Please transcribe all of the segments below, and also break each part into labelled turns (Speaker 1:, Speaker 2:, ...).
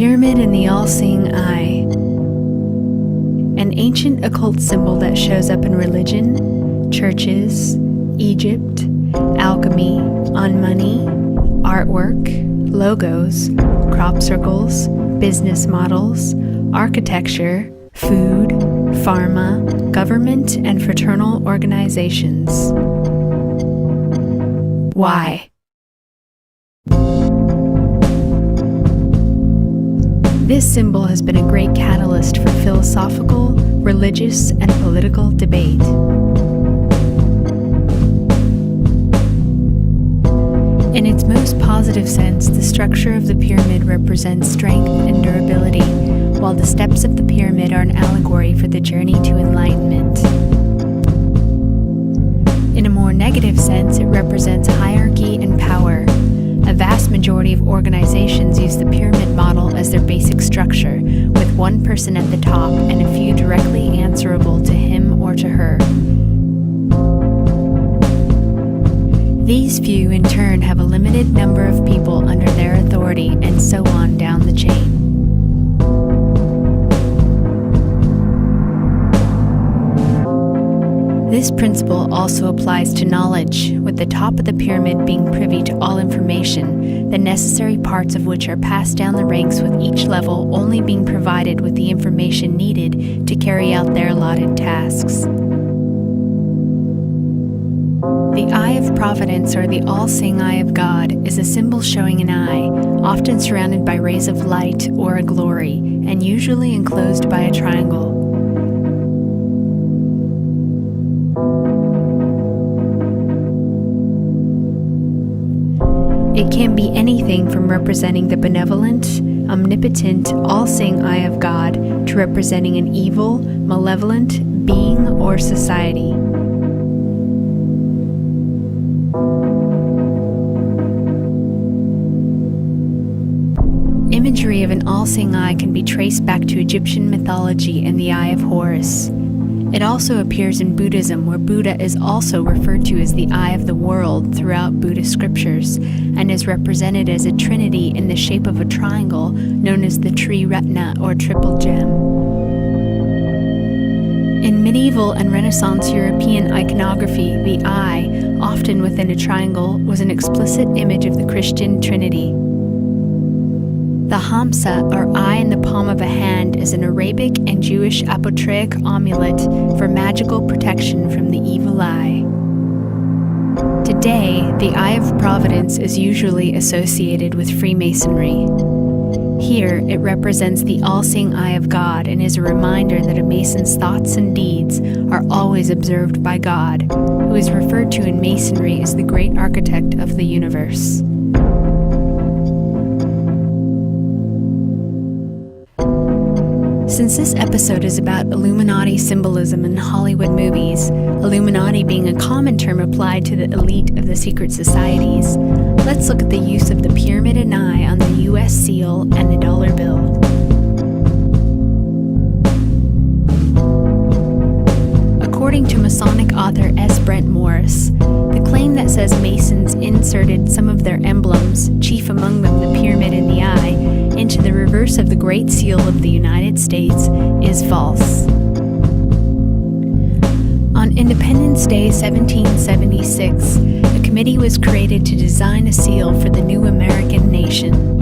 Speaker 1: pyramid and the all-seeing eye. An ancient occult symbol that shows up in religion, churches, Egypt, alchemy, on money, artwork, logos, crop circles, business models, architecture, food, pharma, government, and fraternal organizations. Why? This symbol has been a great catalyst for philosophical, religious, and political debate. In its most positive sense, the structure of the pyramid represents strength and durability, while the steps of the pyramid are an allegory for the journey to enlightenment. In a more negative sense, it represents hierarchy and power. A vast majority of organizations use the pyramid model as their basic structure, with one person at the top and a few directly answerable to him or to her. These few, in turn, have a limited number of people under their authority, and so on down the chain. This principle also applies to knowledge, with the top of the pyramid being privy to all information, the necessary parts of which are passed down the ranks, with each level only being provided with the information needed to carry out their allotted tasks. The Eye of Providence, or the all-seeing eye of God, is a symbol showing an eye, often surrounded by rays of light or a glory, and usually enclosed by a triangle. It can be anything from representing the benevolent, omnipotent, all-seeing eye of God to representing an evil, malevolent being or society. Imagery of an all-seeing eye can be traced back to Egyptian mythology and the Eye of Horus. It also appears in Buddhism, where Buddha is also referred to as the eye of the world throughout Buddhist scriptures, and is represented as a trinity in the shape of a triangle known as the Tri-Ratna or triple gem. In medieval and Renaissance European iconography, the eye, often within a triangle, was an explicit image of the Christian Trinity. The Hamsa, or eye in the palm of a hand, is an Arabic and Jewish apotropaic amulet for magical protection from the evil eye. Today, the Eye of Providence is usually associated with Freemasonry. Here, it represents the all-seeing eye of God and is a reminder that a Mason's thoughts and deeds are always observed by God, who is referred to in Masonry as the great architect of the universe. Since this episode is about Illuminati symbolism in Hollywood movies, Illuminati being a common term applied to the elite of the secret societies, let's look at the use of the pyramid and eye on the U.S. seal and the dollar bill. According to Masonic author S. Brent Morris, the claim that says Masons inserted some of their emblems, chief among them the pyramid and the eye, into the reverse of the Great Seal of the United States is false. On Independence Day 1776, a committee was created to design a seal for the new American nation.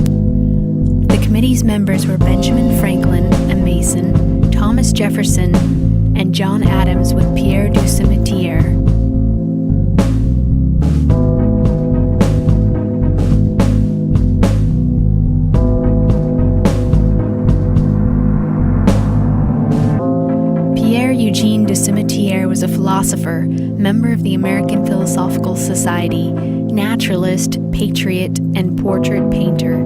Speaker 1: The committee's members were Benjamin Franklin, a Mason, Thomas Jefferson, and John Adams with Pierre du Cimetière. Eugene de Cimetière was a philosopher, member of the American Philosophical Society, naturalist, patriot, and portrait painter.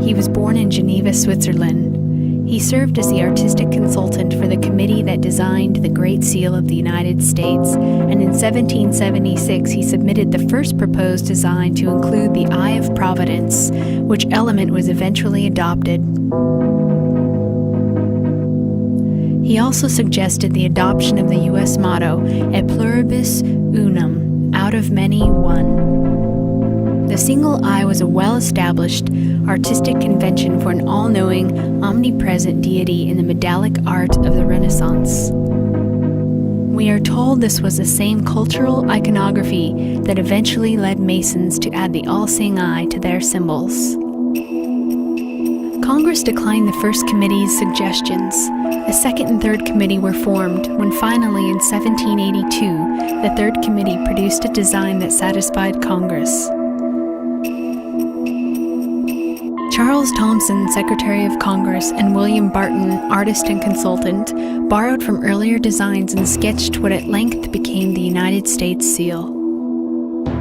Speaker 1: He was born in Geneva, Switzerland. He served as the artistic consultant for the committee that designed the Great Seal of the United States, and in 1776 he submitted the first proposed design to include the Eye of Providence, which element was eventually adopted. He also suggested the adoption of the U.S. motto, Et pluribus unum, out of many, one. The single eye was a well-established artistic convention for an all-knowing, omnipresent deity in the medallic art of the Renaissance. We are told this was the same cultural iconography that eventually led Masons to add the all-seeing eye to their symbols. Congress declined the first committee's suggestions. A second and third committee were formed when finally in 1782 the third committee produced a design that satisfied Congress. Charles Thomson, Secretary of Congress, and William Barton, artist and consultant, borrowed from earlier designs and sketched what at length became the United States seal.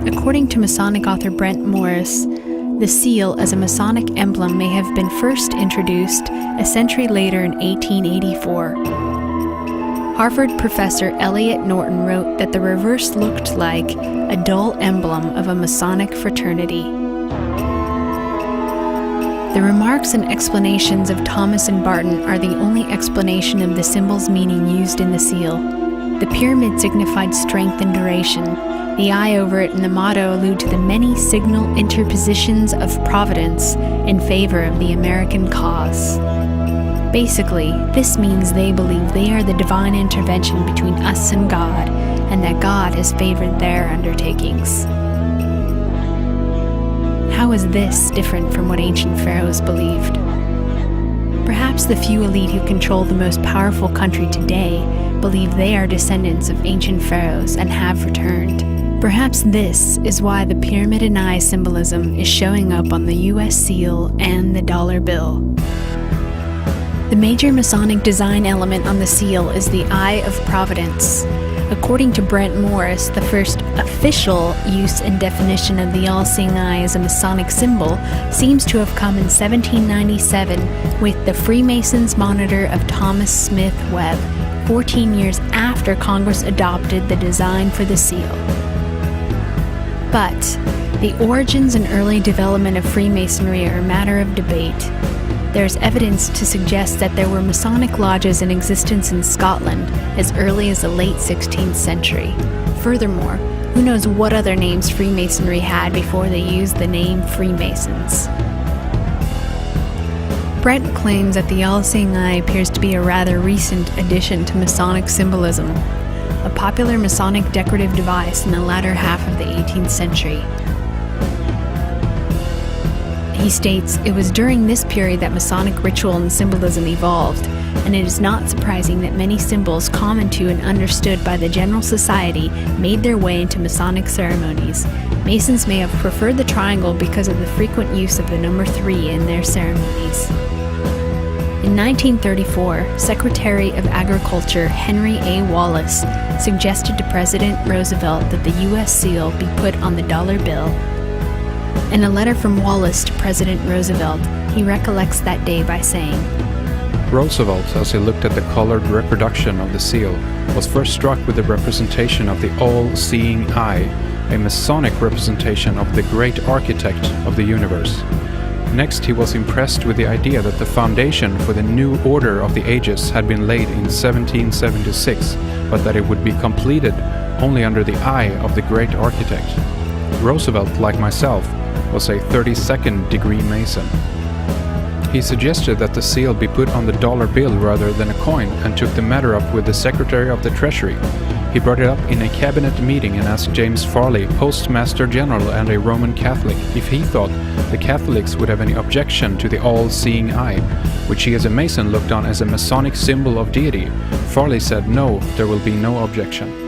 Speaker 1: According to Masonic author Brent Morris, the seal as a Masonic emblem may have been first introduced a century later in 1884. Harvard professor Eliot Norton wrote that the reverse looked like a dull emblem of a Masonic fraternity. The remarks and explanations of Thomas and Barton are the only explanation of the symbol's meaning used in the seal. The pyramid signified strength and duration. The eye over it and the motto allude to the many signal interpositions of Providence in favor of the American cause. Basically, this means they believe they are the divine intervention between us and God, and that God has favored their undertakings. How is this different from what ancient pharaohs believed? Perhaps the few elite who control the most powerful country today believe they are descendants of ancient pharaohs and have returned. Perhaps this is why the pyramid and eye symbolism is showing up on the U.S. seal and the dollar bill. The major Masonic design element on the seal is the Eye of Providence. According to Brent Morris, the first official use and definition of the all-seeing eye as a Masonic symbol seems to have come in 1797 with the Freemasons' Monitor of Thomas Smith Webb, 14 years after Congress adopted the design for the seal. But the origins and early development of Freemasonry are a matter of debate. There's evidence to suggest that there were Masonic lodges in existence in Scotland as early as the late 16th century. Furthermore, who knows what other names Freemasonry had before they used the name Freemasons. Brent claims that the all-seeing eye appears to be a rather recent addition to Masonic symbolism, a popular Masonic decorative device in the latter half of the 18th century. He states, it was during this period that Masonic ritual and symbolism evolved, and it is not surprising that many symbols common to and understood by the general society made their way into Masonic ceremonies. Masons may have preferred the triangle because of the frequent use of the number 3 in their ceremonies. In 1934, Secretary of Agriculture Henry A. Wallace suggested to President Roosevelt that the U.S. seal be put on the dollar bill. In a letter from Wallace to President Roosevelt, he recollects that day by saying,
Speaker 2: Roosevelt, as he looked at the colored reproduction of the seal, was first struck with the representation of the all-seeing eye, a Masonic representation of the great architect of the universe. Next, he was impressed with the idea that the foundation for the new order of the ages had been laid in 1776, but that it would be completed only under the eye of the great architect. Roosevelt, like myself, was a 32nd degree Mason. He suggested that the seal be put on the dollar bill rather than a coin, and took the matter up with the Secretary of the Treasury. He brought it up in a cabinet meeting and asked James Farley, Postmaster General and a Roman Catholic, if he thought the Catholics would have any objection to the all-seeing eye, which he as a Mason looked on as a Masonic symbol of deity. Farley said, "No, there will be no objection."